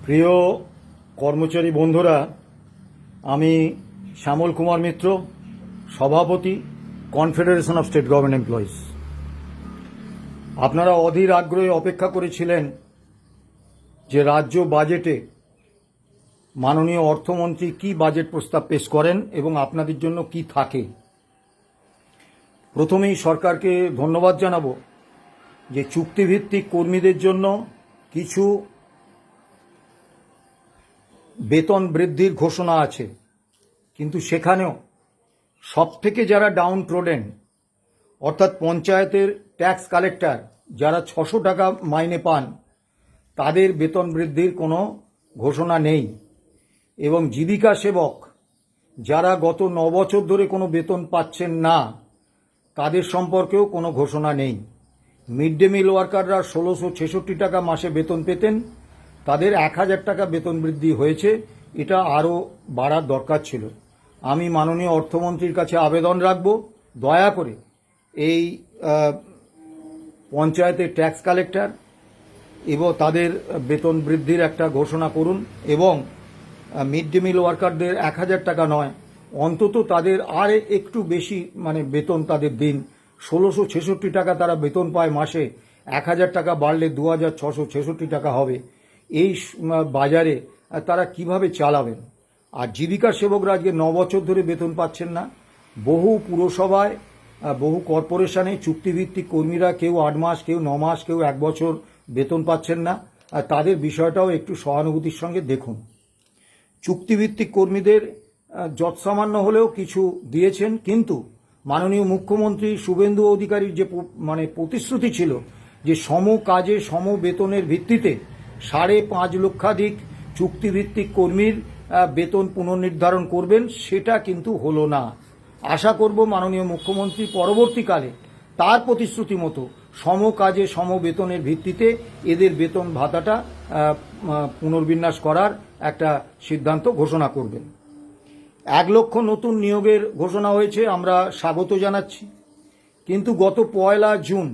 প্রিয় কর্মচারী বন্ধুরা, আমি শ্যামল কুমার মিত্র, সভাপতি, confederation of state government employees. আপনারা অধীর আগ্রহে অপেক্ষা করেছিলেন যে রাজ্য বাজেটে মাননীয় অর্থমন্ত্রী কি বাজেট প্রস্তাব পেশ করেন এবং আপনাদের জন্য কি থাকে। প্রথমেই সরকারকে ধন্যবাদ জানাবো যে চুক্তিভিত্তিক কর্মীদের জন্য কিছু বেতন বৃদ্ধির ঘোষণা আছে, কিন্তু সেখানেও সবথেকে যারা ডাউন ট্রোডেন, অর্থাৎ পঞ্চায়েতের ট্যাক্স কালেক্টর যারা 600 টাকা মাইনে পান, তাদের বেতন বৃদ্ধির কোনো ঘোষণা নেই। এবং জীবিকা সেবক যারা গত 9 বছর ধরে কোনো বেতন পাচ্ছেন না, তাদের সম্পর্কেও কোনো ঘোষণা নেই। মিড ডে মিল ওয়ার্কাররা 1666 টাকা মাসে বেতন পেতেন, তাদের 1000 টাকা বেতন বৃদ্ধি হয়েছে। এটা আরও বাড়ার দরকার ছিল। আমি মাননীয় অর্থমন্ত্রীর কাছে আবেদন রাখব, দয়া করে এই পঞ্চায়েতের ট্যাক্স কালেক্টর এবং তাদের বেতন বৃদ্ধির একটা ঘোষণা করুন, এবং মিড ডে মিল ওয়ার্কারদের 1000 টাকা নয়, অন্তত তাদের আর একটু বেশি বেতন তাদের দিন। 1666 টাকা তারা বেতন পায় মাসে, 1000 টাকা বাড়লে 2666 টাকা হবে। এই বাজারে তারা কিভাবে চালাবেন? আর জীবিকা সেবকরা আজকে 9 বছর ধরে বেতন পাচ্ছেন না। বহু পুরসভায়, বহু কর্পোরেশনে চুক্তিভিত্তিক কর্মীরা কেউ 8 মাস, কেউ 9 মাস, কেউ 1 বছর বেতন পাচ্ছেন না। আর তাদের বিষয়টাও একটু সহানুভূতির সঙ্গে দেখুন। চুক্তিভিত্তিক কর্মীদের যৎসামান্য হলেও কিছু দিয়েছেন, কিন্তু মাননীয় মুখ্যমন্ত্রী শুভেন্দু অধিকারীর যে প্রতিশ্রুতি ছিল যে সম কাজে সম বেতনের ভিত্তিতে 5.5 লক্ষাধিক চুক্তিভিত্তিক কর্মীর বেতন পুনর্নির্ধারণ করবেন, সেটা কিন্তু হলো না। আশা করব মাননীয় মুখ্যমন্ত্রী পরবর্তীকালে তার প্রতিশ্রুতি মতো সম কাজে সম বেতনের ভিত্তিতে এদের বেতন ভাতাটা পুনর্বিন্যাস করার একটা সিদ্ধান্ত ঘোষণা করবেন। 1 লক্ষ নতুন নিয়োগের ঘোষণা হয়েছে, আমরা স্বাগত জানাচ্ছি। কিন্তু গত 1 জুন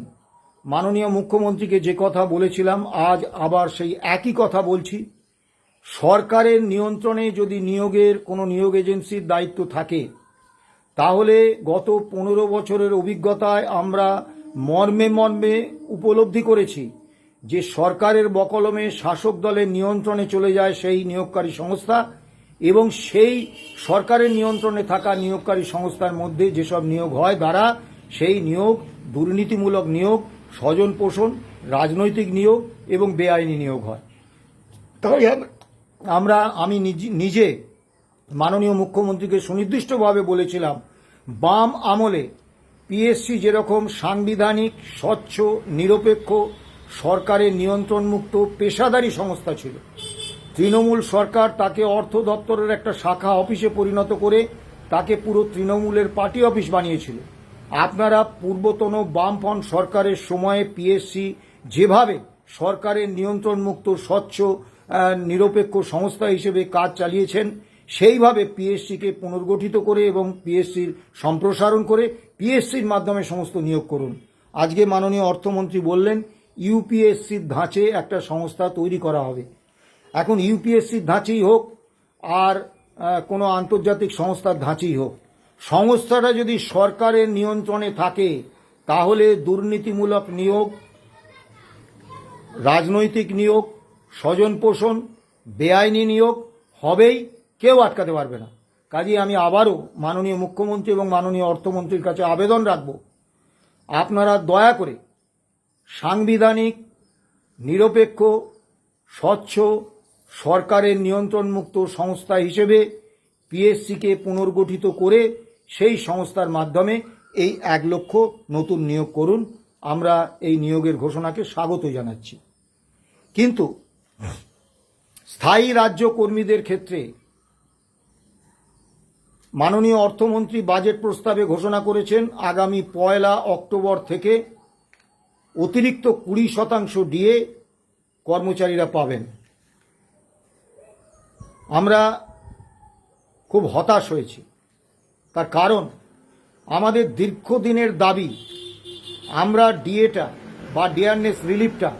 মাননীয় মুখ্যমন্ত্রীকে যে কথা বলেছিলাম, আজ আবার সেই একই কথা বলছি। সরকারের নিয়ন্ত্রণে যদি নিয়োগের কোনো নিয়োগ এজেন্সির দায়িত্ব থাকে, তাহলে গত 15 বছরের অভিজ্ঞতায় আমরা মর্মে মর্মে উপলব্ধি করেছি যে সরকারের বকলমে শাসক দলের নিয়ন্ত্রণে চলে যায় সেই নিয়োগকারী সংস্থা, এবং সেই সরকারের নিয়ন্ত্রণে থাকা নিয়োগকারী সংস্থার মধ্যে যেসব নিয়োগ হয়, দ্বারা সেই নিয়োগ দুর্নীতিমূলক নিয়োগ, স্বজন পোষণ, রাজনৈতিক নিয়োগ এবং বেআইনি নিয়োগ হয়। তাই আমি নিজে মাননীয় মুখ্যমন্ত্রীকে সুনির্দিষ্টভাবে বলেছিলাম, বাম আমলে পিএসসি যেরকম সাংবিধানিক, স্বচ্ছ, নিরপেক্ষ, সরকারের নিয়ন্ত্রণমুক্ত পেশাদারী সংস্থা ছিল, তৃণমূল সরকার তাকে অর্থ দপ্তরের একটা শাখা অফিসে পরিণত করে তাকে পুরো তৃণমূলের পার্টি অফিস বানিয়েছিল। আপনারা পূর্বতন বামফ্রন্ট সরকারের সময়ে পিএসসি যেভাবে সরকারের নিয়ন্ত্রণমুক্ত, স্বচ্ছ, নিরপেক্ষ সংস্থা হিসেবে কাজ চালিয়েছেন, সেইভাবে পিএসসিকে পুনর্গঠিত করে এবং পিএসসির সম্প্রসারণ করে পিএসসির মাধ্যমে সমস্ত নিয়োগ করুন। আজকে মাননীয় অর্থমন্ত্রী বললেন ইউপিএসসির ধাঁচে একটা সংস্থা তৈরি করা হবে। এখন ইউপিএসসির ধাঁচেই হোক আর কোনো আন্তর্জাতিক সংস্থার ধাঁচেই হোক, সংস্থাটা যদি সরকারের নিয়ন্ত্রণে থাকে, তাহলে দুর্নীতিমূলক নিয়োগ, রাজনৈতিক নিয়োগ, স্বজন পোষণ, বেআইনি নিয়োগ হবেই, কেউ আটকাতে পারবে না। কাজেই আমি আবারও মাননীয় মুখ্যমন্ত্রী এবং মাননীয় অর্থমন্ত্রীর কাছে আবেদন রাখব, আপনারা দয়া করে সাংবিধানিক, নিরপেক্ষ, স্বচ্ছ, সরকারের নিয়ন্ত্রণমুক্ত সংস্থা হিসেবে পিএসসিকে পুনর্গঠিত করে সেই সংস্থার মাধ্যমে এই 1 লক্ষ নতুন নিয়োগ করুন। আমরা এই নিয়োগের ঘোষণাকে স্বাগত জানাচ্ছি। কিন্তু স্থায়ী রাজ্য কর্মীদের ক্ষেত্রে মাননীয় অর্থমন্ত্রী বাজেট প্রস্তাবে ঘোষণা করেছেন আগামী 1 অক্টোবর থেকে অতিরিক্ত 20% ডিএ কর্মচারীরা পাবেন। আমরা খুব হতাশ হয়েছি। তার কারণ আমাদের দীর্ঘদিনের দাবি, আমরা ডিএটা বা ডিয়ারনেস রিলিফটা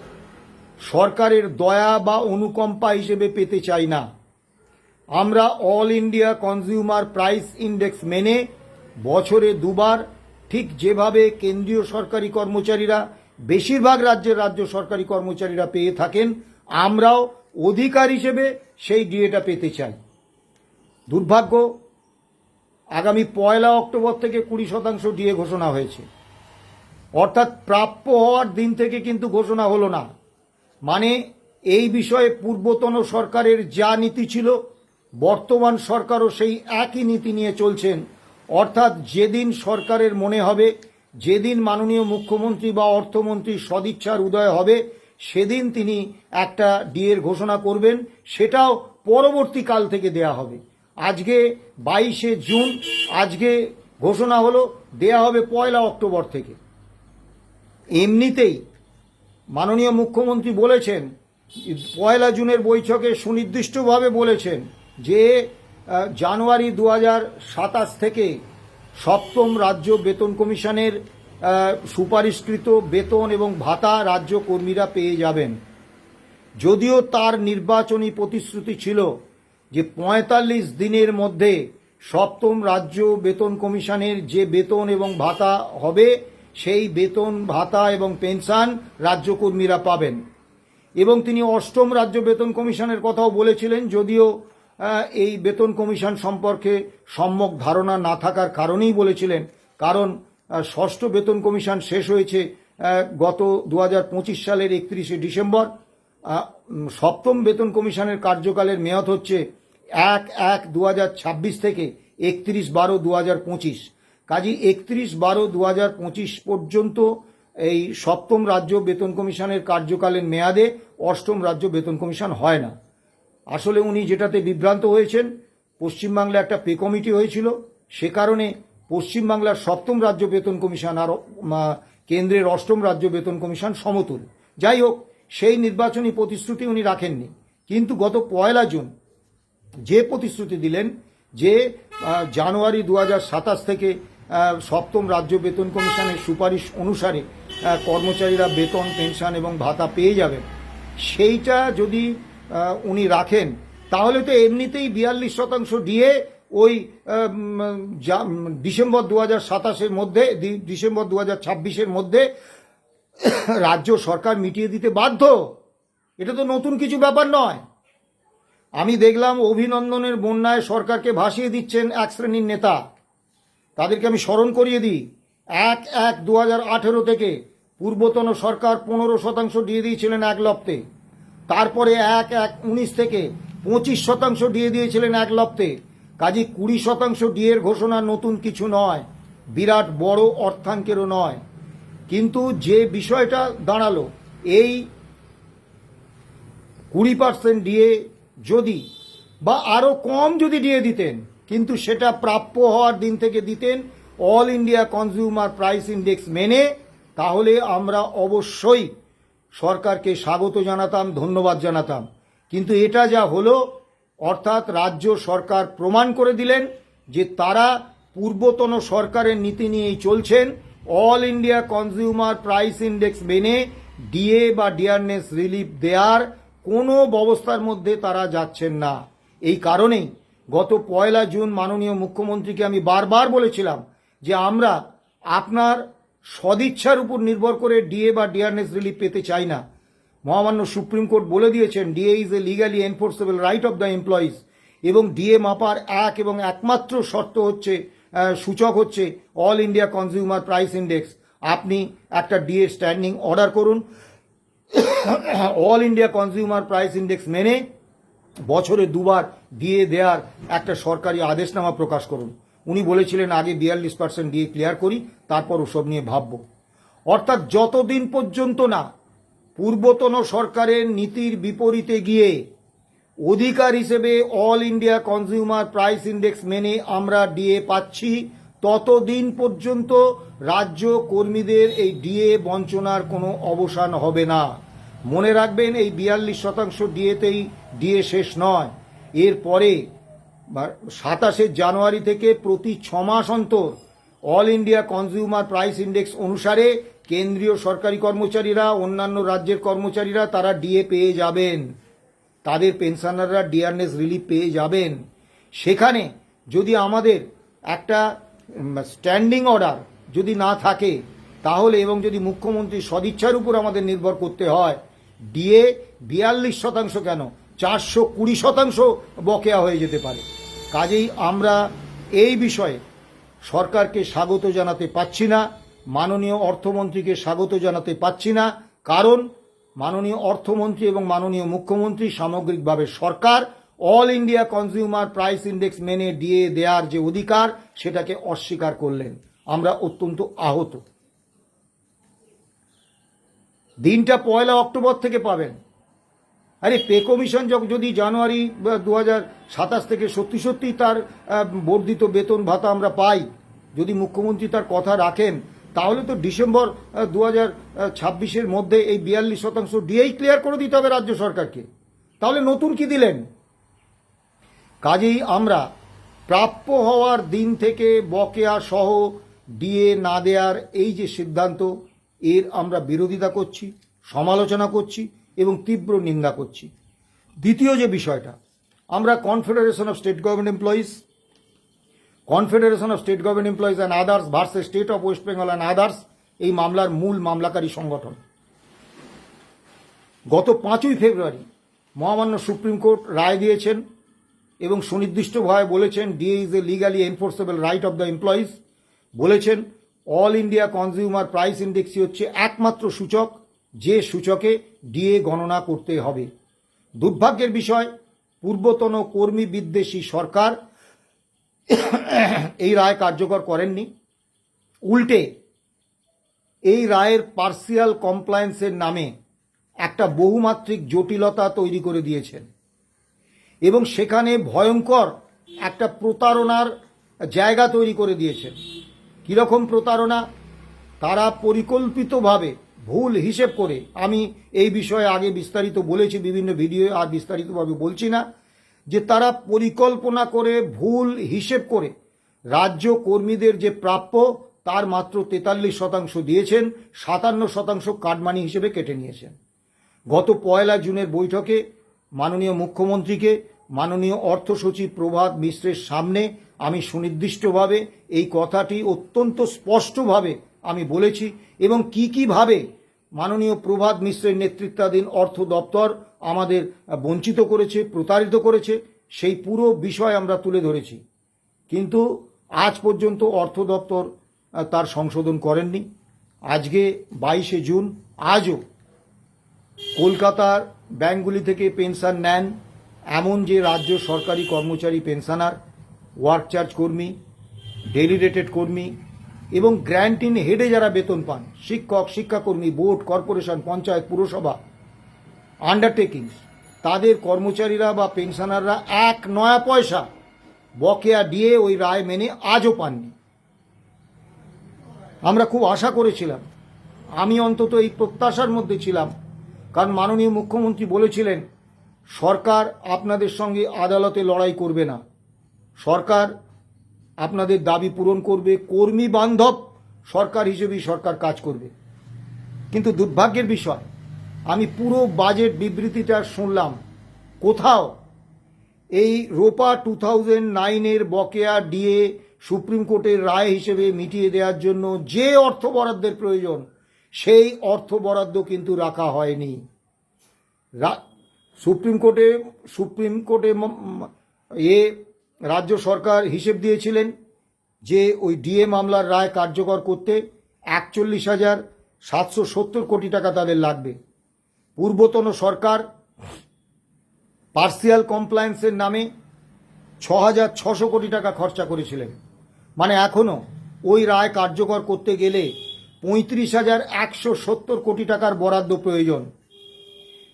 সরকারের দয়া বা অনুকম্পা হিসেবে পেতে চাই না। আমরা all India consumer price index মেনে বছরে দুবার, ঠিক যেভাবে কেন্দ্রীয় সরকারি কর্মচারীরা, বেশিরভাগ রাজ্যের রাজ্য সরকারি কর্মচারীরা পেয়ে থাকেন, আমরাও অধিকার হিসেবে সেই ডিএটা পেতে চাই। দুর্ভাগ্য, আগামী 1 অক্টোবর থেকে 20% ডিএ ঘোষণা হয়েছে, অর্থাৎ প্রাপ্য হওয়ার দিন থেকে কিন্তু ঘোষণা হলো না। মানে এই বিষয়ে পূর্বতন সরকারের যা নীতি ছিল, বর্তমান সরকারও সেই একই নীতি নিয়ে চলছেন। অর্থাৎ যেদিন সরকারের মনে হবে, যেদিন মাননীয় মুখ্যমন্ত্রী বা অর্থমন্ত্রীর সদিচ্ছার উদয় হবে, সেদিন তিনি একটা ডিএর ঘোষণা করবেন, সেটাও পরবর্তীকাল থেকে দেয়া হবে। আজকে 22শে জুন, আজকে ঘোষণা হলো, দেয়া হবে 1 অক্টোবর থেকে। এমনিতেই মাননীয় মুখ্যমন্ত্রী বলেছেন, 1 জুনের বৈঠকে সুনির্দিষ্টভাবে বলেছেন যে জানুয়ারি 2027 থেকে 7ম রাজ্য বেতন কমিশনের সুপারিশকৃত বেতন এবং ভাতা রাজ্য কর্মীরা পেয়ে যাবেন। যদিও তার নির্বাচনী প্রতিশ্রুতি ছিল যে 45 দিনের মধ্যে 7ম রাজ্য বেতন কমিশনের যে বেতন এবং ভাতা হবে, সেই বেতন, ভাতা এবং পেনশন রাজ্য কর্মীরা পাবেন। এবং তিনি 8ম রাজ্য বেতন কমিশনের কথাও বলেছিলেন, যদিও এই বেতন কমিশন সম্পর্কে সম্যক ধারণা না থাকার কারণেই বলেছিলেন, কারণ 6ষ্ঠ বেতন কমিশন শেষ হয়েছে গত 2025 সালের 31শে ডিসেম্বর। 7ম বেতন কমিশনের কার্যকালের মেয়াদ হচ্ছে 1/1/2026 থেকে 31/12/2025। কাজী 31/12/2025 পর্যন্ত এই 7ম রাজ্য বেতন কমিশনের কার্যকালের মেয়াদে 8ম রাজ্য বেতন কমিশন হয় না। আসলে উনি যেটাতে বিভ্রান্ত হয়েছেন, পশ্চিমবাংলায় একটা পে কমিটি হয়েছিল, সে কারণে পশ্চিমবাংলার 7ম রাজ্য বেতন কমিশন আর কেন্দ্রের 8ম রাজ্য বেতন কমিশন সমতুল। যাই হোক, সেই নির্বাচনী প্রতিশ্রুতি উনি রাখেননি, কিন্তু গত 1 জুন যে প্রতিশ্রুতি দিলেন যে জানুয়ারি 2027 থেকে 7ম রাজ্য বেতন কমিশনের সুপারিশ অনুসারে কর্মচারীরা বেতন, পেনশন এবং ভাতা পেয়ে যাবেন, সেইটা যদি উনি রাখেন, তাহলে তো এমনিতেই 42% ডিএ ওই ডিসেম্বর 2027-এর মধ্যে, ডিসেম্বর 2026-এর মধ্যে রাজ্য সরকার মিটিয়ে দিতে বাধ্য। এটা তো নতুন কিছু ব্যাপার নয়। আমি দেখলাম অভিনন্দনের বন্যায় সরকারকে ভাসিয়ে দিচ্ছেন এক শ্রেণীর নেতা। তাদেরকে আমি স্মরণ করিয়ে দিই, 1/1/2018 থেকে পূর্বতন সরকার 15% দিয়ে দিয়েছিলেন এক লপ্তে। তারপরে 1/1/19 থেকে 25% দিয়ে দিয়েছিলেন এক লপ্তে। কাজে 20% ডিএর ঘোষণা নতুন কিছু নয়, বিরাট বড় অর্থাঙ্কেরও নয়। কিন্তু যে বিষয়টা দাঁড়ালো, এই 20% ডিএ যদি বা আরও কম যদি ডিএ দিতেন, কিন্তু সেটা প্রাপ্য হওয়ার দিন থেকে দিতেন all India consumer price index মেনে, তাহলে আমরা অবশ্যই সরকারকে স্বাগত জানাতাম, ধন্যবাদ জানাতাম। কিন্তু এটা যা হলো, অর্থাৎ রাজ্য সরকার প্রমাণ করে দিলেন যে তারা পূর্বতন সরকারের নীতি নিয়েই চলছেন। All India consumer price index মেনে ডিএ বা ডিয়ারনেস রিলিফ দেওয়ার কোনো ব্যবস্থার মধ্যে তারা যাচ্ছেন না। এই কারণেই গত 1 জুন মাননীয় মুখ্যমন্ত্রীকে আমি বারবার বলেছিলাম যে আমরা আপনার সদিচ্ছার উপর নির্ভর করে ডিএ বা ডিয়ারনেস রিলিফ পেতে চাই না। মহামান্য সুপ্রিম কোর্ট বলে দিয়েছেন DA is a legally enforceable right of the employees, এবং ডিএ মাপার এক এবং একমাত্র শর্ত হচ্ছে, সূচক হচ্ছে all India consumer price index. আপনি একটা ডিএ স্ট্যান্ডিং অর্ডার করুন, all India consumer price index মেনে বছরে দুবার ডিএ দেওয়ার একটা সরকারি আদেশনামা প্রকাশ করুন। উনি বলেছিলেন আগে 42% ডিএ ক্লিয়ার করি, তারপর ওসব নিয়ে ভাবব। অর্থাৎ যতদিন পর্যন্ত না পূর্বতন সরকারের নীতির বিপরীতে গিয়ে অধিকার হিসেবে all India consumer price index মেনে আমরা ডিএ পাচ্ছি, ততদিন পর্যন্ত রাজ্য কর্মীদের এই ডিএ বঞ্চনার কোনো অবসান হবে না। মনে রাখবেন, এই 42% ডিএতেই ডিএ শেষ নয়। এরপরে 27শে জানুয়ারি থেকে প্রতি 6 মাস অন্তর all India consumer price index অনুসারে কেন্দ্রীয় সরকারি কর্মচারীরা, অন্যান্য রাজ্যের কর্মচারীরা তারা ডিএ পেয়ে যাবেন, তাদের পেনশনাররা ডিয়ারনেস রিলিফ পেয়ে যাবেন। সেখানে যদি আমাদের একটা স্ট্যান্ডিং অর্ডার যদি না থাকে তাহলে, এবং যদি মুখ্যমন্ত্রীর সদিচ্ছার উপর আমাদের নির্ভর করতে হয়, ডিএ 42% কেন 420% বকেয়া হয়ে যেতে পারে। কাজেই আমরা এই বিষয়ে সরকারকে স্বাগত জানাতে পাচ্ছি না, মাননীয় অর্থমন্ত্রীকে স্বাগত জানাতে পাচ্ছি না, কারণ মাননীয় অর্থমন্ত্রী এবং মাননীয় মুখ্যমন্ত্রী সামগ্রিকভাবে সরকার all India consumer price index মেনে ডিএ দেওয়ার যে অধিকার সেটাকে অস্বীকার করলেন। আমরা অত্যন্ত আহত। দিনটা 1 অক্টোবর থেকে পাবেন। আরে পে কমিশন যদি জানুয়ারি 2027 থেকে সত্যি সত্যি তার বর্ধিত বেতন ভাতা আমরা পাই, যদি মুখ্যমন্ত্রী তার কথা রাখেন, তাহলে তো ডিসেম্বর 2026-এর মধ্যে এই 42% ডিএই ক্লিয়ার করে দিতে হবে রাজ্য সরকারকে। তাহলে নতুন কি দিলেন? কাজেই আমরা প্রাপ্য হওয়ার দিন থেকে বকেয়া সহ ডিএ না দেওয়ার এই যে সিদ্ধান্ত, এর আমরা বিরোধিতা করছি, সমালোচনা করছি এবং তীব্র নিন্দা করছি। দ্বিতীয় যে বিষয়টা, আমরা confederation of state government employees and others versus state of West Bengal and others, এই মামলার মূল মামলাকারী সংগঠন। গত 5ই ফেব্রুয়ারি মহামান্য সুপ্রিম কোর্ট রায় দিয়েছেন এবং সুনির্দিষ্টভাবে বলেছেন DA is a legally enforceable right of the employees. বলেছেন অল ইন্ডিয়া কনজিউমার প্রাইস ইন্ডেক্সই হচ্ছে একমাত্র সূচক, যে সূচকে ডিএ গণনা করতে হবে। দুর্ভাগ্যের বিষয়, পূর্বতন কর্মী বিদ্বেষী সরকার এই রায় কার্যকর করেননি। উল্টে এই রায়ের পার্সিয়াল কমপ্লায়েন্সের নামে একটা বহুমাত্রিক জটিলতা তৈরি করে দিয়েছেন এবং সেখানে ভয়ঙ্কর একটা প্রতারণার জায়গা তৈরি করে দিয়েছেন। কীরকম প্রতারণা? তারা পরিকল্পিতভাবে ভুল হিসেব করে, আমি এই বিষয়ে আগে বিস্তারিত বলেছি বিভিন্ন ভিডিও, আর বিস্তারিতভাবে বলছি না, যে তারা পরিকল্পনা করে ভুল হিসেব করে রাজ্য কর্মীদের যে প্রাপ্য তার মাত্র 43% দিয়েছেন, 57% কাটমানি হিসেবে কেটে নিয়েছেন। গত 1 জুনের বৈঠকে মাননীয় মুখ্যমন্ত্রীকে, মাননীয় অর্থ সচিব প্রভাত মিশ্রের সামনে আমি সুনির্দিষ্টভাবে এই কথাটি অত্যন্ত স্পষ্টভাবে আমি বলেছি এবং কিভাবে মাননীয় প্রভাত মিশ্রের নেতৃত্বাধীন অর্থ দপ্তর আমাদের বঞ্চিত করেছে, প্রতারিত করেছে, সেই পুরো বিষয় আমরা তুলে ধরেছি। কিন্তু আজ পর্যন্ত অর্থ দপ্তর তার সংশোধন করেননি। আজকে 22শে জুন, আজও কলকাতার ব্যাংকগুলি থেকে পেনশন নেন এমন যে রাজ্য সরকারি কর্মচারী পেনশনার, ওয়ার্ক চার্জ কর্মী, ডেইলি রেটেড কর্মী এবং গ্র্যান্ট ইন হেডে যারা বেতন পান, শিক্ষক, শিক্ষাকর্মী, বোর্ড, কর্পোরেশন, পঞ্চায়েত, পুরসভা, আন্ডারটেকিংস, তাদের কর্মচারীরা বা পেনশনাররা 1 নয়া পয়সা বকেয়া দিয়ে ওই রায় মেনে আজও পাননি। আমরা খুব আশা করেছিলাম, আমি অন্তত এই প্রত্যাশার মধ্যে ছিলাম, কারণ মাননীয় মুখ্যমন্ত্রী বলেছিলেন সরকার আপনাদের সঙ্গে আদালতে লড়াই করবে না, সরকার আপনাদের দাবি পূরণ করবে, কর্মী বান্ধব সরকার হিসেবেই সরকার কাজ করবে। কিন্তু দুর্ভাগ্যের বিষয়, আমি পুরো বাজেট বিবৃতিটা শুনলাম, কোথাও এই রোপা 2009-এর বকেয়া ডিএ সুপ্রিম কোর্টের রায় হিসেবে মিটিয়ে দেওয়ার জন্য যে অর্থ বরাদ্দের প্রয়োজন, সেই অর্থ বরাদ্দ কিন্তু রাখা হয়নি। সুপ্রিম কোর্টে রাজ্য সরকার হিসেব দিয়েছিলেন যে ওই ডিএ মামলার রায় কার্যকর করতে 41,770 কোটি টাকা তাদের লাগবে। পূর্বতন সরকার পার্সিয়াল কমপ্লায়েন্সের নামে 6,600 কোটি টাকা খরচা করেছিলেন। মানে এখনও ওই রায় কার্যকর করতে গেলে 35,170 কোটি টাকার বরাদ্দ প্রয়োজন।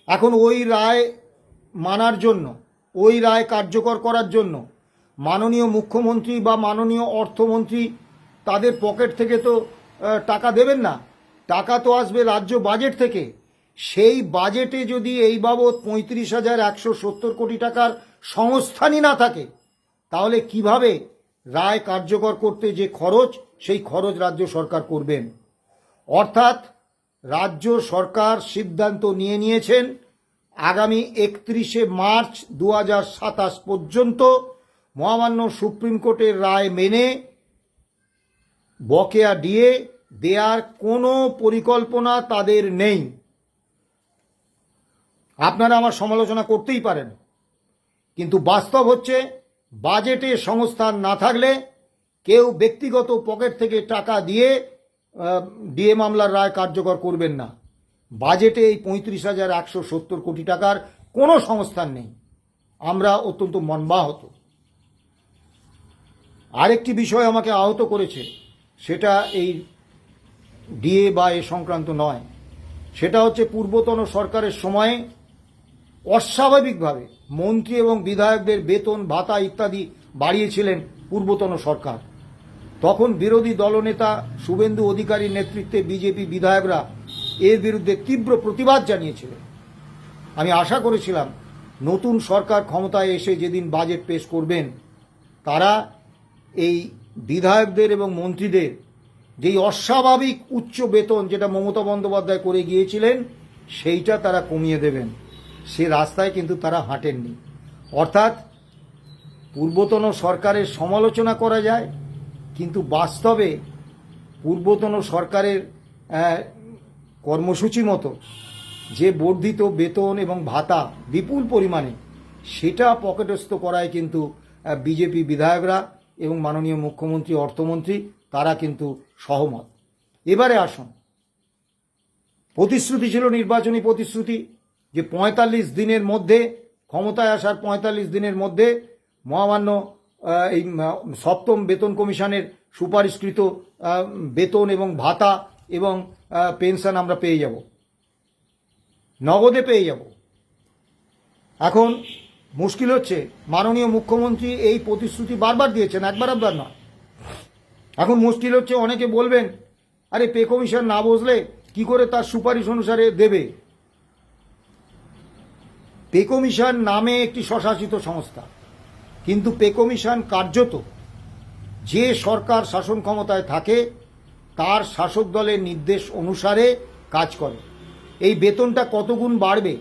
এখন ওই রায় মানার জন্য, ওই রায় কার্যকর করার জন্য মাননীয় মুখ্যমন্ত্রী বা মাননীয় অর্থমন্ত্রী তাদের পকেট থেকে তো টাকা দেবেন না, টাকা তো আসবে রাজ্য বাজেট থেকে। সেই বাজেটে যদি এই বাবদ 35,170 কোটি টাকার সংস্থানই না থাকে, তাহলে কিভাবে রায় কার্যকর করতে যে খরচ, সেই খরচ রাজ্য সরকার করবেন? অর্থাৎ রাজ্য সরকার সিদ্ধান্ত নিয়েছেন আগামী 31শে মার্চ 2027 পর্যন্ত মহামান্য সুপ্রিম কোর্টের রায় মেনে বকেয়া ডিএ দেওয়ার কোনো পরিকল্পনা তাদের নেই। আপনারা আমার সমালোচনা করতেই পারেন, কিন্তু বাস্তব হচ্ছে বাজেটে সংস্থান না থাকলে কেউ ব্যক্তিগত পকেট থেকে টাকা দিয়ে ডিএ মামলার রায় কার্যকর করবেন না। বাজেটে এই 35,170 কোটি টাকার কোনো সংস্থান নেই। আমরা অত্যন্ত মর্মাহত। আরেকটি বিষয় আমাকে আহত করেছে, সেটা এই ডিএ বা এ সংক্রান্ত নয়, সেটা হচ্ছে পূর্বতন সরকারের সময়ে অস্বাভাবিকভাবে মন্ত্রী এবং বিধায়কদের বেতন ভাতা ইত্যাদি বাড়িয়েছিলেন পূর্বতন সরকার। তখন বিরোধী দলনেতা শুভেন্দু অধিকারীর নেতৃত্বে বিজেপি বিধায়করা এর বিরুদ্ধে তীব্র প্রতিবাদ জানিয়েছিলেন। আমি আশা করেছিলাম নতুন সরকার ক্ষমতায় এসে যেদিন বাজেট পেশ করবেন, তারা এই বিধায়কদের এবং মন্ত্রীদের যেই অস্বাভাবিক উচ্চ বেতন যেটা মমতা বন্দ্যোপাধ্যায় করে গিয়েছিলেন সেইটা তারা কমিয়ে দেবেন। সে রাস্তায় কিন্তু তারা হাঁটেননি। অর্থাৎ পূর্বতন সরকারের সমালোচনা করা যায়, কিন্তু বাস্তবে পূর্বতন সরকারের কর্মসূচি মতো যে বর্ধিত বেতন এবং ভাতা বিপুল পরিমাণে, সেটা পকেটস্থ করায় কিন্তু বিজেপি বিধায়করা এবং মাননীয় মুখ্যমন্ত্রী অর্থমন্ত্রী তারা কিন্তু সহমত। এবারে আসুন, প্রতিশ্রুতি ছিল নির্বাচনী প্রতিশ্রুতি যে 45 দিনের মধ্যে ক্ষমতায় আসার 45 দিনের মধ্যে মহামান্য এই সপ্তম বেতন কমিশনের সুপারিশকৃত বেতন এবং ভাতা এবং পেনশন আমরা পেয়ে যাব, নগদে পেয়ে যাব। এখন মুশকিল হচ্ছে মাননীয় মুখ্যমন্ত্রী এই প্রতিশ্রুতি বারবার দিয়েছেন, একবার নয়। এখন মুশকিল হচ্ছে, অনেকে বলবেন আরে পে কমিশন না বসলে কি করে তার সুপারিশ অনুসারে দেবে। পে কমিশন নামে একটি স্বশাসিত সংস্থা, কিন্তু পে কমিশন কার্যত যে সরকার শাসন ক্ষমতায় থাকে তার শাসক দলের নির্দেশ অনুসারে কাজ করে। এই বেতনটা কত গুণ বাড়বে,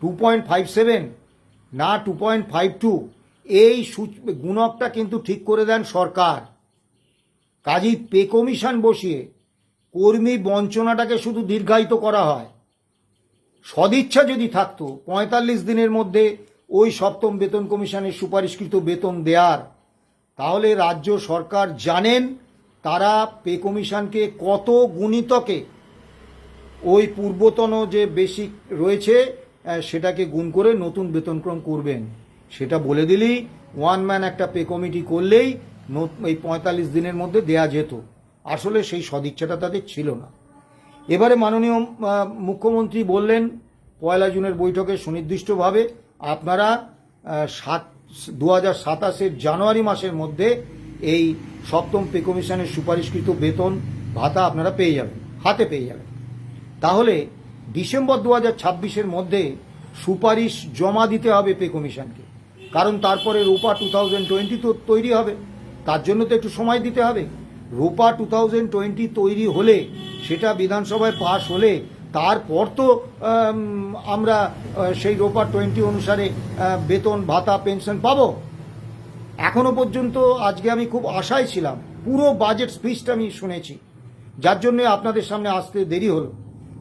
2.57 না 2.52, এই গুণকটা কিন্তু ঠিক করে দেন সরকার। কাজেই পে কমিশন বসিয়ে কর্মী বঞ্চনাটাকে শুধু দীর্ঘায়িত করা হয়। সদিচ্ছা যদি থাকতো 45 দিনের মধ্যে ওই সপ্তম বেতন কমিশনের সুপারিশকৃত বেতন দেওয়ার, তাহলে রাজ্য সরকার জানেন তারা পে কমিশনকে কত গুণিতকে ওই পূর্বতন যে বেসিক রয়েছে সেটাকে গুণ করে নতুন বেতনক্রম করবেন। সেটা বলে দিলেই ওয়ান ম্যান একটা পে কমিটি করলেই এই 45 দিনের মধ্যে দেয়া যেত। আসলে সেই সদিচ্ছাটা তাদের ছিল না। এবারে মাননীয় মুখ্যমন্ত্রী বললেন 1 জুনের বৈঠকে সুনির্দিষ্টভাবে আপনারা 2027 জানুয়ারি মাসের মধ্যে এই সপ্তম পে কমিশনের সুপারিশকৃত বেতন ভাতা আপনারা পেয়ে যাবেন, হাতে পেয়ে যাবেন। তাহলে ডিসেম্বর 2026 মধ্যে সুপারিশ জমা দিতে হবে পে কমিশনকে, কারণ তারপরে রূপা 2020 তো তৈরি হবে, তার জন্য তো একটু সময় দিতে হবে। রূপা 2020 তৈরি হলে, সেটা বিধানসভায় পাশ হলে, তারপর তো আমরা সেই রূপা 20 অনুসারে বেতন ভাতা পেনশন পাবো। এখনো পর্যন্ত আজকে আমি খুব আশায় ছিলাম, পুরো বাজেট স্পিচটা আমি শুনেছি, যার জন্য আপনাদের সামনে আসতে দেরি হলো।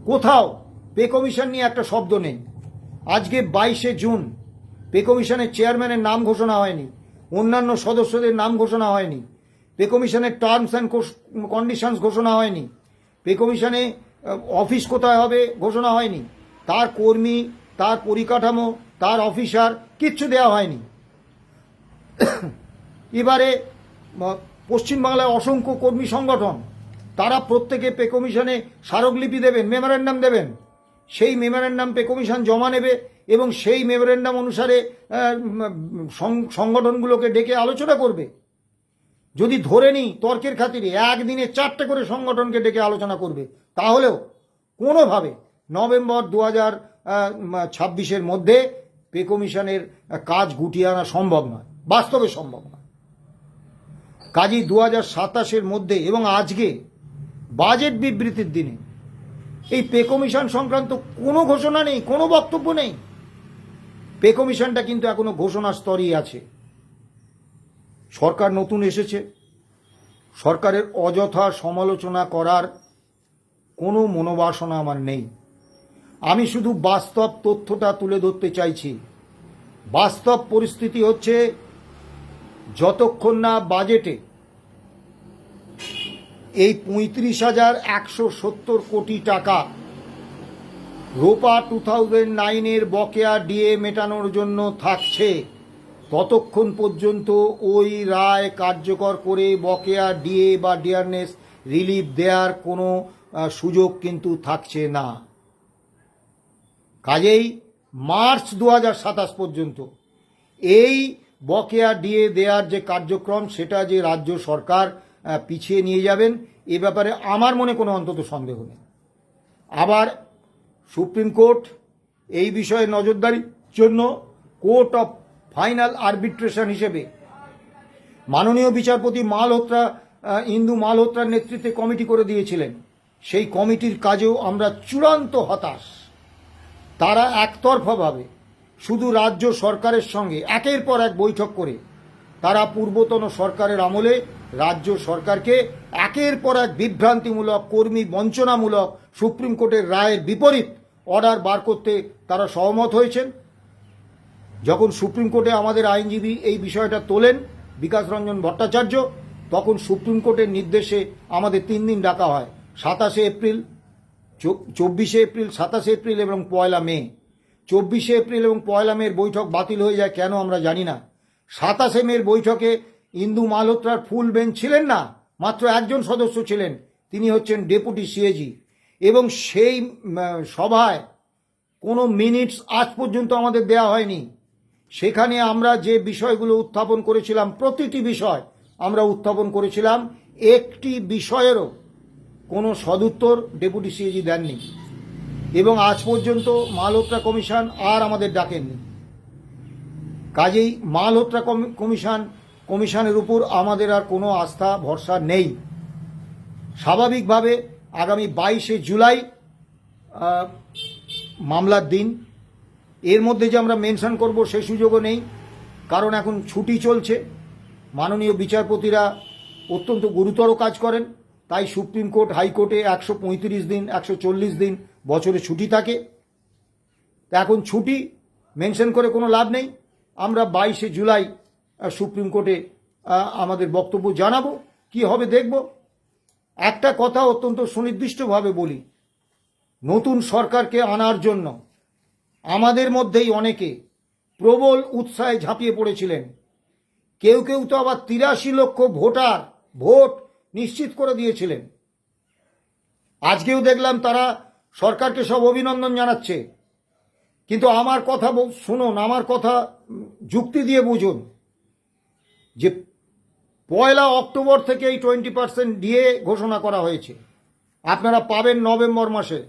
কোথাও পে কমিশন নিয়ে একটা শব্দ নেই। আজকে 22শে জুন, পে কমিশনের চেয়ারম্যানের নাম ঘোষণা হয়নি, অন্যান্য সদস্যদের নাম ঘোষণা হয়নি, পে কমিশনের টার্মস অ্যান্ড কন্ডিশনস ঘোষণা হয়নি, পে কমিশনে অফিস কোথায় হবে ঘোষণা হয়নি, তার কর্মী, তার পরিকাঠামো, তার অফিসার কিচ্ছু দেওয়া হয়নি। এবারে পশ্চিমবাংলায় অসংখ্য কর্মী সংগঠন, তারা প্রত্যেকে পে কমিশনে স্মারকলিপি দেবেন, মেমোরেন্ডাম দেবেন। সেই মেমোরেন্ডাম পে কমিশন জমা নেবে এবং সেই মেমোরেন্ডাম অনুসারে সংগঠনগুলোকে ডেকে আলোচনা করবে। যদি ধরে নিই তর্কের খাতিরে একদিনে 4টে করে সংগঠনকে ডেকে আলোচনা করবে, তাহলেও কোনোভাবে নভেম্বর 2026 মধ্যে পে কমিশনের কাজ গুটিয়ে আনা সম্ভব নয়, বাস্তবে সম্ভব নয়। কাজেই 2027 মধ্যে এবং আজকে বাজেট বিবৃতির দিনে এই পে কমিশন সংক্রান্ত কোনো ঘোষণা নেই, কোনো বক্তব্য নেই। পে কমিশনটা কিন্তু এখনো ঘোষণার স্তরেই আছে। সরকার নতুন এসেছে, সরকারের অযথা সমালোচনা করার কোনো মনোবাসনা আমার নেই। আমি শুধু বাস্তব তথ্যটা তুলে ধরতে চাইছি। বাস্তব পরিস্থিতি হচ্ছে, যতক্ষণ না বাজেটে এই 35,170 কোটি টাকা রোপা 2009-এর বকেয়া ডিএ মেটানোর জন্য থাকছে, ততক্ষণ পর্যন্ত ওই রায় কার্যকর করে বকেয়া ডিএ বা ডিয়ারনেস রিলিফ দেওয়ার কোনো সুযোগ কিন্তু থাকছে না। কাজেই মার্চ 2027 পর্যন্ত এই বকেয়া ডিএ দেওয়ার যে কার্যক্রম, সেটা যে রাজ্য সরকার পিছিয়ে নিয়ে যাবেন, এ ব্যাপারে আমার মনে কোনো অন্তত সন্দেহ নেই। আবার সুপ্রিম কোর্ট এই বিষয়ে নজরদারির জন্য কোর্ট অফ ফাইনাল আরবিট্রেশন হিসেবে মাননীয় বিচারপতি মালহোত্রা, ইন্দু মালহোত্রার নেতৃত্বে কমিটি করে দিয়েছিলেন। সেই কমিটির কাজেও আমরা চূড়ান্ত হতাশ। তারা একতরফাভাবে শুধু রাজ্য সরকারের সঙ্গে একের পর এক বৈঠক করে তারা পূর্বতন সরকারের আমলে রাজ্য সরকারকে একের পর এক বিভ্রান্তিমূলক, কর্মী বঞ্চনামূলক, সুপ্রিম কোর্টের রায়ের বিপরীত অর্ডার বার করতে তারা সহমত হয়েছেন। যখন সুপ্রিম কোর্টে আমাদের আইনজীবী এই বিষয়টা তোলেন, বিকাশ রঞ্জন ভট্টাচার্য, তখন সুপ্রিম কোর্টের নির্দেশে আমাদের 3 দিন ডাকা হয়, 27 এপ্রিল, 24 এপ্রিল, 27 এপ্রিল এবং 1 মে। 24 এপ্রিল এবং 1 মের বৈঠক বাতিল হয়ে যায় কেন আমরা জানি না। 27 মের বৈঠকে ইন্দু মালহোত্রার ফুল বেঞ্চ ছিলেন না, মাত্র একজন সদস্য ছিলেন, তিনি হচ্ছেন ডেপুটি সিএজি। এবং সেই সভায় কোনো মিনিটস আজ পর্যন্ত আমাদের দেয়া হয়নি। সেখানে আমরা যে বিষয়গুলো উত্থাপন করেছিলাম, প্রতিটি বিষয় আমরা উত্থাপন করেছিলাম, একটি বিষয়েরও কোনো সদুত্তর ডেপুটি সিএজি দেননি। এবং আজ পর্যন্ত মালহোত্রা কমিশন আর আমাদের ডাকেননি। কাজেই মালহোত্রা কমিশনের উপর আমাদের আর কোনো আস্থা ভরসা নেই। স্বাভাবিকভাবে আগামী 22 জুলাই মামলার দিন, এর মধ্যে যে আমরা মেনশন করব সেই সুযোগও নেই, কারণ এখন ছুটি চলছে। মাননীয় বিচারপতিরা অত্যন্ত গুরুতর কাজ করেন, তাই সুপ্রিম কোর্ট, হাইকোর্টে 135 দিন, 140 দিন বছরে ছুটি থাকে। এখন ছুটি মেনশন করে কোনো লাভ নেই। আমরা 22 জুলাই সুপ্রিম কোর্টে আমাদের বক্তব্য জানাবো, কি হবে দেখব। একটা কথা অত্যন্ত সুনির্দিষ্টভাবে বলি, নতুন সরকারকে আনার জন্য আমাদের মধ্যেই অনেকে প্রবল উৎসাহে ঝাঁপিয়ে পড়েছিলেন। কেউ কেউ তো আবার 83 লক্ষ ভোট নিশ্চিত করে দিয়েছিলেন। আজকেও দেখলাম তারা সরকারকে সব অভিনন্দন জানাচ্ছে। কিন্তু আমার কথা শুনুন, আমার কথা যুক্তি দিয়ে বুঝুন যে 1 অক্টোবর থেকে এই 20% ডিএ ঘোষণা করা হয়েছে, আপনারা পাবেন নভেম্বর মাসে।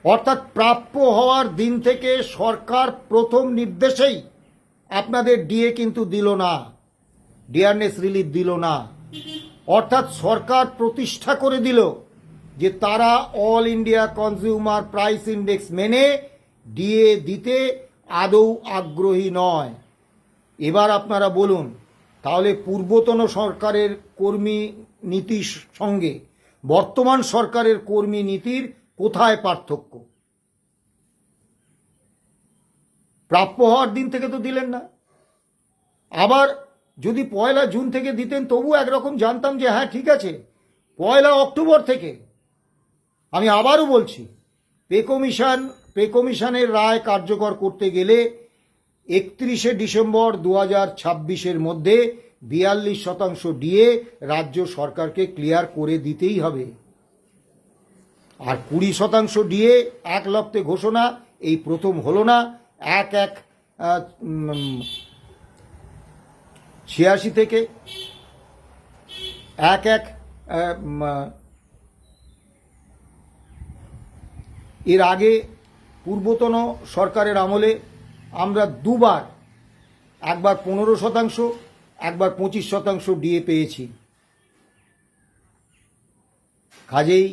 অর্থাৎ প্রাপ্য হওয়ার দিন থেকে সরকার প্রথম নির্দেশেই আপনাদের ডিএ কিন্তু দিল না, ডিয়ারনেস রিলিফ দিল না। অর্থাৎ সরকার প্রতিষ্ঠা করে দিল যে তারা all India consumer price index মেনে ডিএ দিতে আদৌ আগ্রহী নয়। এবার আপনারা বলুন, তাহলে পূর্বতন সরকারের কর্মী নীতির সঙ্গে বর্তমান সরকারের কর্মী নীতির কোথায় পার্থক্য? প্রাপ্য হওয়ার দিন থেকে তো দিলেন না। আবার যদি 1 জুন থেকে দিতেন তবু একরকম জানতাম যে হ্যাঁ ঠিক আছে। 1 অক্টোবর থেকে, আমি আবারও বলছি, পে কমিশনের রায় কার্যকর করতে গেলে 31 ডিসেম্বর 2026 মধ্যে 42% ডিএ রাজ্য সরকারকে ক্লিয়ার করে দিতেই হবে। আর 20% ডিএ এক লপ্তে ঘোষণা এই প্রথম হলো না। 1/1/86 থেকে 1/1 এর আগে পূর্বতন সরকারের আমলে আমরা দুবার, একবার 15%, একবার 25% ডিএ পেয়েছি। কাজেই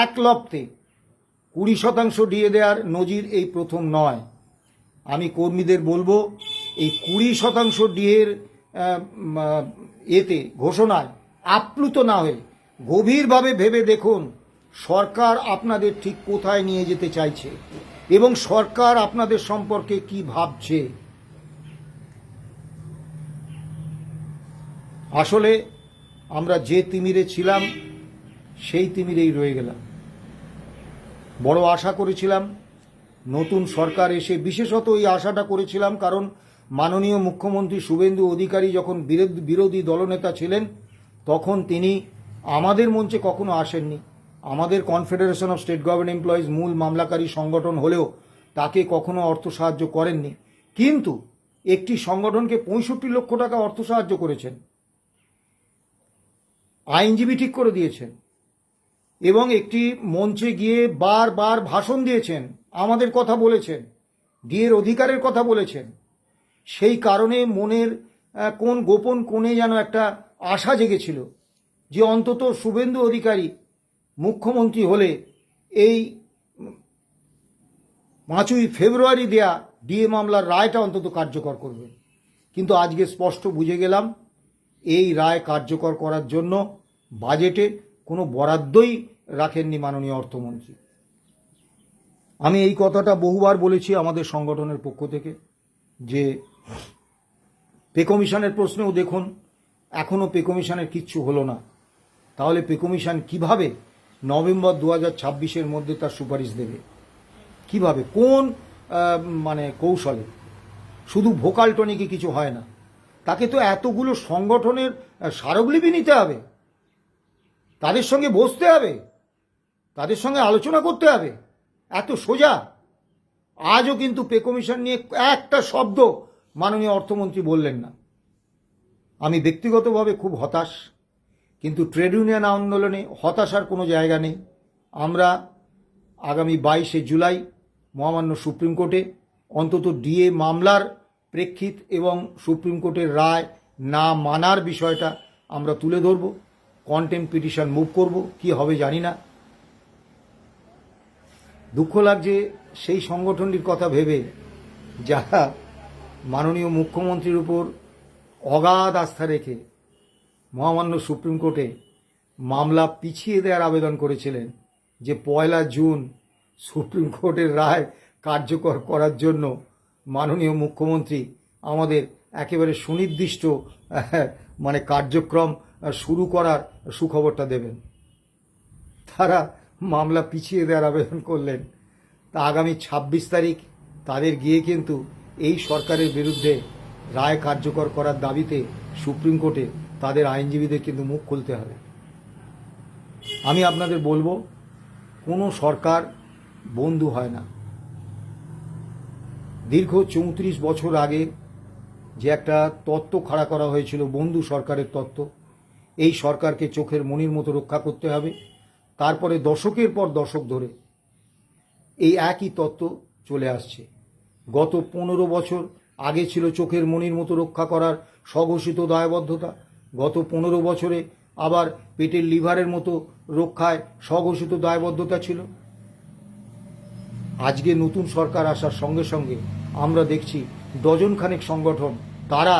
এক লপ্তে 20% ডিএ দেওয়ার নজির এই প্রথম নয়। আমি কর্মীদের বলবো, এই 20% ডিএর এতে ঘোষণায় আপ্লুত না হয়ে গভীরভাবে ভেবে দেখুন সরকার আপনাদের ঠিক কোথায় নিয়ে যেতে চাইছে এবং সরকার আপনাদের সম্পর্কে কি ভাবছে। আসলে আমরা যে তিমিরে ছিলাম সেই তিমিরেই রয়ে গেলাম। বড় আশা করেছিলাম নতুন সরকার এসে, বিশেষত এই আশাটা করেছিলাম কারণ মাননীয় মুখ্যমন্ত্রী শুভেন্দু অধিকারী যখন বিরোধী দলনেতা ছিলেন তখন তিনি আমাদের মঞ্চে কখনো আসেননি। আমাদের confederation of state government employees মূল মামলাকারী সংগঠন হলেও তাকে কখনো অর্থ সাহায্য করেননি, কিন্তু একটি সংগঠনকে 65 লক্ষ টাকা অর্থ সাহায্য করেছেন, আইনজীবী ঠিক করে দিয়েছেন এবং একটি মঞ্চে গিয়ে বারবার ভাষণ দিয়েছেন, আমাদের কথা বলেছেন, ডিএর অধিকারের কথা বলেছেন। সেই কারণে মনের কোন গোপন কোণে যেন একটা আশা জেগেছিল যে অন্তত শুভেন্দু অধিকারী মুখ্যমন্ত্রী হলে এই 5ই ফেব্রুয়ারি দেয়া ডিএ মামলার রায়টা অন্তত কার্যকর করবে। কিন্তু আজকে স্পষ্ট বুঝে গেলাম এই রায় কার্যকর করার জন্য বাজেটে কোনো বরাদ্দই রাখেননি মাননীয় অর্থমন্ত্রী। আমি এই কথাটা বহুবার বলেছি আমাদের সংগঠনের পক্ষ থেকে যে পে কমিশনের প্রশ্নেও দেখুন এখনও পে কমিশনের কিচ্ছু হলো না। তাহলে পে কমিশন কীভাবে নভেম্বর 2026-এর মধ্যে তার সুপারিশ দেবে? কিভাবে, কোন কৌশলে? শুধু ভোকাল টনিকে কিছু হয় না, তাকে তো এতগুলো সংগঠনের স্মারকলিপি নিতে হবে, তাদের সঙ্গে বসতে হবে, তাদের সঙ্গে আলোচনা করতে হবে। এত সোজা? আজও কিন্তু পে কমিশন নিয়ে একটা শব্দ মাননীয় অর্থমন্ত্রী বললেন না। আমি ব্যক্তিগতভাবে খুব হতাশ, কিন্তু ট্রেড ইউনিয়ন আন্দোলনে হতাশার কোনো জায়গা নেই। আমরা আগামী 22শে জুলাই মহামান্য সুপ্রিম কোর্টে অন্তত ডিএ মামলার প্রেক্ষিত এবং সুপ্রিম কোর্টের রায় না মানার বিষয়টা আমরা তুলে ধরব, কন্টেম্প পিটিশন মুভ করব, কি হবে জানি না। দুঃখ লাগছে সেই সংগঠনটির কথা ভেবে যারা মাননীয় মুখ্যমন্ত্রীর উপর অগাধ আস্থা রেখে মহামান্য সুপ্রিম কোর্টে মামলা পিছিয়ে দেওয়ার আবেদন করেছিলেন যে 1 জুন সুপ্রিম কোর্টের রায় কার্যকর করার জন্য মাননীয় মুখ্যমন্ত্রী আমাদের একেবারে সুনির্দিষ্ট কার্যক্রম শুরু করার সুখবরটা দেবেন। তারা মামলা পিছিয়ে দেওয়ার আবেদন করলেন। তা আগামী 26 তারিখ তাদের গিয়ে কিন্তু এই সরকারের বিরুদ্ধে রায় কার্যকর করার দাবিতে সুপ্রিম কোর্টে তাদের আইনজীবীদের কিন্তু মুখ খুলতে হবে। আমি আপনাদের বলবো, কোনো সরকার বন্ধু হয় না। দীর্ঘ 34 বছর আগে যে একটা তত্ত্ব খাড়া করা হয়েছিল বন্ধু সরকারের তত্ত্ব, এই সরকারকে চোখের মণির মতো রক্ষা করতে হবে। তারপরে দশকের পর দশক ধরে এই একই তত্ত্ব চলে আসছে। গত 15 বছর আগে ছিল চোখের মণির মতো রক্ষা করার স্বঘোষিত দায়বদ্ধতা, গত 15 বছরে আবার পেটের লিভারের মতো রক্ষায় স্বঘোষিত দায়বদ্ধতা ছিল। আজকে নতুন সরকার আসার সঙ্গে সঙ্গে আমরা দেখছি ডজনখানেক সংগঠন তারা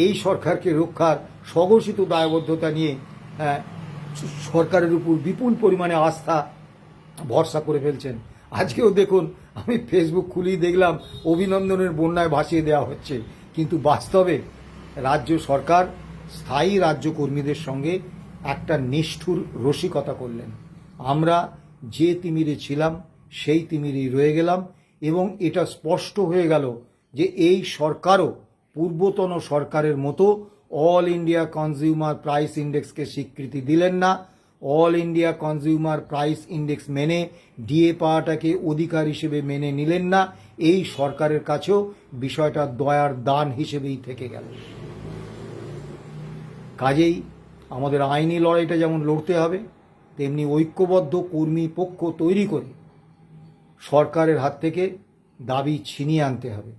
এই সরকারকে রক্ষার স্বঘোষিত দায়বদ্ধতা নিয়ে সরকারের উপর বিপুল পরিমাণে আস্থা ভরসা করে ফেলছেন। আজকেও দেখুন, আমি ফেসবুক খুলেই দেখলাম অভিনন্দনের বন্যায় ভাসিয়ে দেওয়া হচ্ছে, কিন্তু বাস্তবে রাজ্য সরকার স্থায়ী রাজ্য কর্মীদের সঙ্গে একটা নিষ্ঠুর রসিকতা করলেন। আমরা যে তিমিরে ছিলাম সেই তিমিরেই রয়ে গেলাম এবং এটা স্পষ্ট হয়ে গেল যে এই সরকারও পূর্বতন সরকারের মতো অল ইন্ডিয়া কনজিউমার প্রাইস ইন্ডেক্সকে স্বীকৃতি দিলেন না। All India consumer price index মেনে ডিএ পাওয়াটাকে অধিকার হিসেবে মেনে নিলেন না। এই সরকারের কাছেও বিষয়টা দয়ার দান হিসেবেই থেকে গেল। কাজেই আমাদের আইনি লড়াইটা যেমন লড়তে হবে, তেমনি ঐক্যবদ্ধ কর্মী পক্ষ তৈরি করে সরকারের হাত থেকে দাবি ছিনিয়ে আনতে হবে।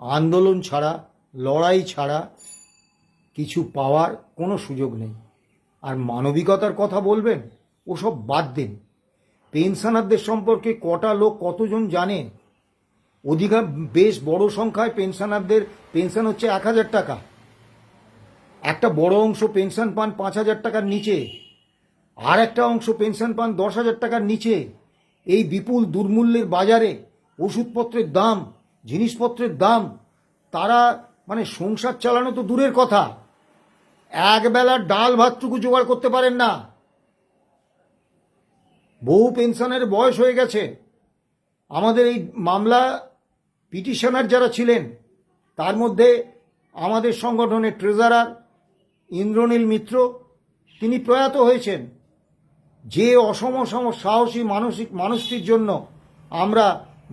আন্দোলন ছাড়া, লড়াই ছাড়া কিছু পাওয়ার কোনো সুযোগ নেই। আর মানবিকতার কথা বলবেন, ওসব বাদ দিন। পেনশনারদের সম্পর্কে কটা লোক কতজন জানে? অধিকার বেশ বড় সংখ্যায় পেনশনারদের পেনশন হচ্ছে 1,000 টাকা। একটা বড় অংশ পেনশন পান 5,000 টাকার নিচে, আর একটা অংশ পেনশন পান 10,000 টাকার নিচে। এই বিপুল দুর্মূল্যের বাজারে ওষুধপত্রের দাম, জিনিসপত্রের দাম, তারা মানে সংসার চালানো তো দূরের কথা, একবেলার ডাল ভাতটুকু জোগাড় করতে পারেন না। বহু পেনশনের বয়স হয়ে গেছে। আমাদের এই মামলা পিটিশনার যারা ছিলেন, তার মধ্যে আমাদের সংগঠনের ট্রেজারার ইন্দ্রনীল মিত্র, তিনি প্রয়াত হয়েছেন। যে অসম সাহসী মানুষটির জন্য আমরা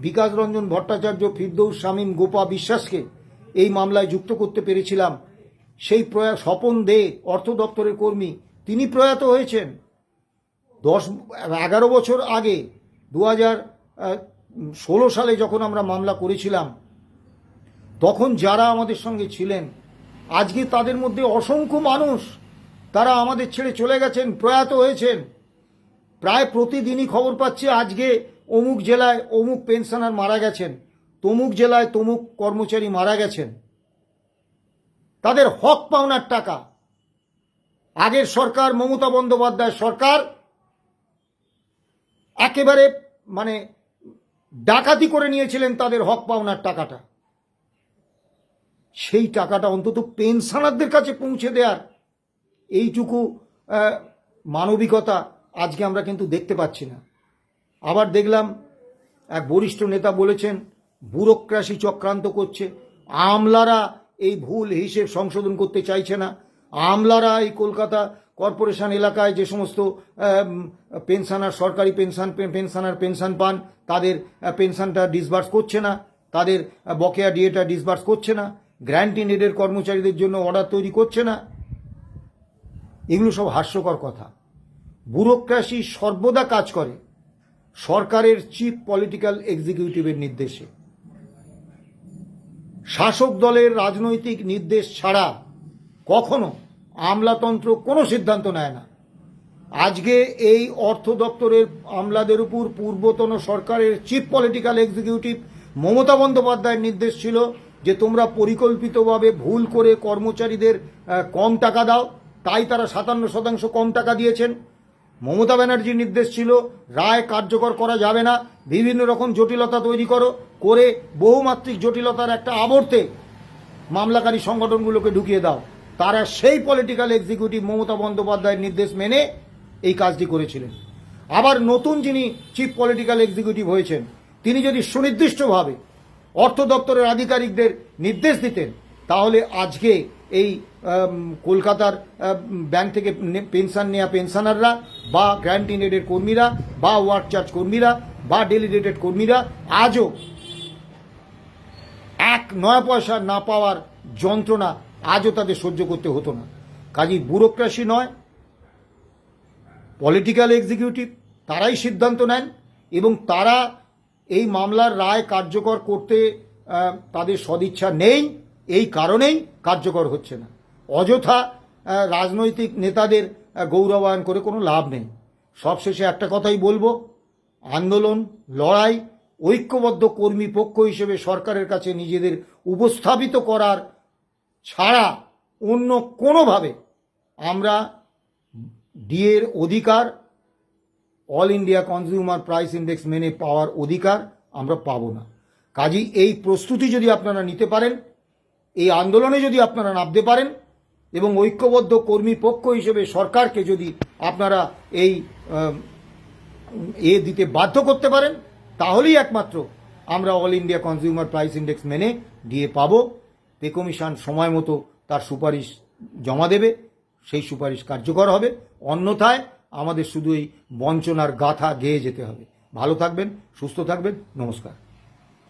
বিকাশ রঞ্জন ভট্টাচার্য, ফিরদৌস শামীম, গোপা বিশ্বাসকে এই মামলায় যুক্ত করতে পেরেছিলাম, সেই স্বপন দে অর্থ দপ্তরের কর্মী, তিনি প্রয়াত হয়েছেন 11 বছর আগে। 2016 সালে যখন আমরা মামলা করেছিলাম, তখন যারা আমাদের সঙ্গে ছিলেন, আজকে তাদের মধ্যে অসংখ্য মানুষ তারা আমাদের ছেড়ে চলে গেছেন, প্রয়াত হয়েছেন। প্রায় প্রতিদিনই খবর পাচ্ছি আজকে অমুক জেলায় অমুক পেনশনার মারা গেছেন, তমুক জেলায় তমুক কর্মচারী মারা গেছেন। তাদের হক পাওনার টাকা আগের সরকার, মমতা বন্দ্যোপাধ্যায় সরকার একেবারে মানে ডাকাতি করে নিয়েছিলেন তাদের হক পাওনার টাকাটা। সেই টাকাটা অন্তত পেনশনারদের কাছে পৌঁছে দেওয়ার এইটুকু মানবিকতা আজকে আমরা কিন্তু দেখতে পাচ্ছি না। আবার দেখলাম এক বরিষ্ঠ নেতা বলেছেন ব্যুরোক্রেসি চক্রান্ত করছে, আমলারা এই ভুল হিসেব সংশোধন করতে চাইছে না, আমলারা এই কলকাতা কর্পোরেশন এলাকায় যে সমস্ত পেনশনার, সরকারি পেনশনার পেনশন পান, তাদের পেনশনটা ডিসবার্স করছে না, তাদের বকেয়া ডিএটা ডিসবার্স করছে না, গ্র্যান্ট ইন এডের কর্মচারীদের জন্য অর্ডার তৈরি করছে না। এগুলো সব হাস্যকর কথা। ব্যুরোক্রেসি সর্বদা কাজ করে সরকারের চিফ পলিটিক্যাল এক্সিকিউটিভের নির্দেশে। শাসক দলের রাজনৈতিক নির্দেশ ছাড়া কখনো আমলাতন্ত্র কোনো সিদ্ধান্ত নেয় না। আজকে এই অর্থ দপ্তরের আমলাদের উপর পূর্বতন সরকারের চিফ পলিটিক্যাল এক্সিকিউটিভ মমতা বন্দ্যোপাধ্যায়ের নির্দেশ ছিল যে তোমরা পরিকল্পিতভাবে ভুল করে কর্মচারীদের কম টাকা দাও, তাই তারা 57% কম টাকা দিয়েছেন। মমতা ব্যানার্জির নির্দেশ ছিল রায় কার্যকর করা যাবে না, বিভিন্ন রকম জটিলতা তৈরি করে বহুমাত্রিক জটিলতার একটা আবর্তে মামলাকারী সংগঠনগুলোকে ঢুকিয়ে দাও। তারা সেই পলিটিক্যাল এক্সিকিউটিভ মমতা বন্দ্যোপাধ্যায়ের নির্দেশ মেনে এই কাজটি করেছিলেন। আবার নতুন যিনি চিফ পলিটিক্যাল এক্সিকিউটিভ হয়েছেন, তিনি যদি সুনির্দিষ্টভাবে অর্থ দপ্তরের আধিকারিকদের নির্দেশ দিতেন, তাহলে আজকে এই কলকাতার ব্যাংক থেকে পেনশন নেওয়া পেনশনাররা বা গ্র্যান্ট ইন এডের কর্মীরা বা ওয়ার্ক চার্জ কর্মীরা বা ডেলিগেটেড কর্মীরা আজও 1 পয়সা না পাওয়ার যন্ত্রণা আজও তাদের সহ্য করতে হতো না। কাজেই ব্যুরোক্রেসি নয়, পলিটিক্যাল এক্সিকিউটিভ তারাই সিদ্ধান্ত নেন এবং তারা এই মামলার রায় কার্যকর করতে তাদের সদিচ্ছা নেই, এই কারণেই কার্যকর হচ্ছে না। অযথা রাজনৈতিক নেতাদের গৌরবায়ন করে কোনো লাভ নেই। সবশেষে একটা কথাই বলবো, আন্দোলন, লড়াই, ঐক্যবদ্ধ কর্মী পক্ষ হিসেবে সরকারের কাছে নিজেদের উপস্থাপিত করার ছাড়া অন্য কোনোভাবে আমরা ডিএর অধিকার, all India consumer price index মেনে পাওয়ার অধিকার আমরা পাবো না। কাজেই এই প্রস্তুতি যদি আপনারা নিতে পারেন, এই আন্দোলনে যদি আপনারা নামতে পারেন এবং ঐক্যবদ্ধ কর্মী পক্ষ হিসেবে সরকারকে যদি আপনারা এই দিতে বাধ্য করতে পারেন, তাহলেই একমাত্র আমরা all India consumer price index মেনে ডিএ পাবো। পে কমিশন সময় মতো তার সুপারিশ জমা দেবে, সেই সুপারিশ কার্যকর হবে। অন্যথায় আমাদের শুধু এই বঞ্চনার গাথা গেয়ে যেতে হবে। ভালো থাকবেন, সুস্থ থাকবেন, নমস্কার।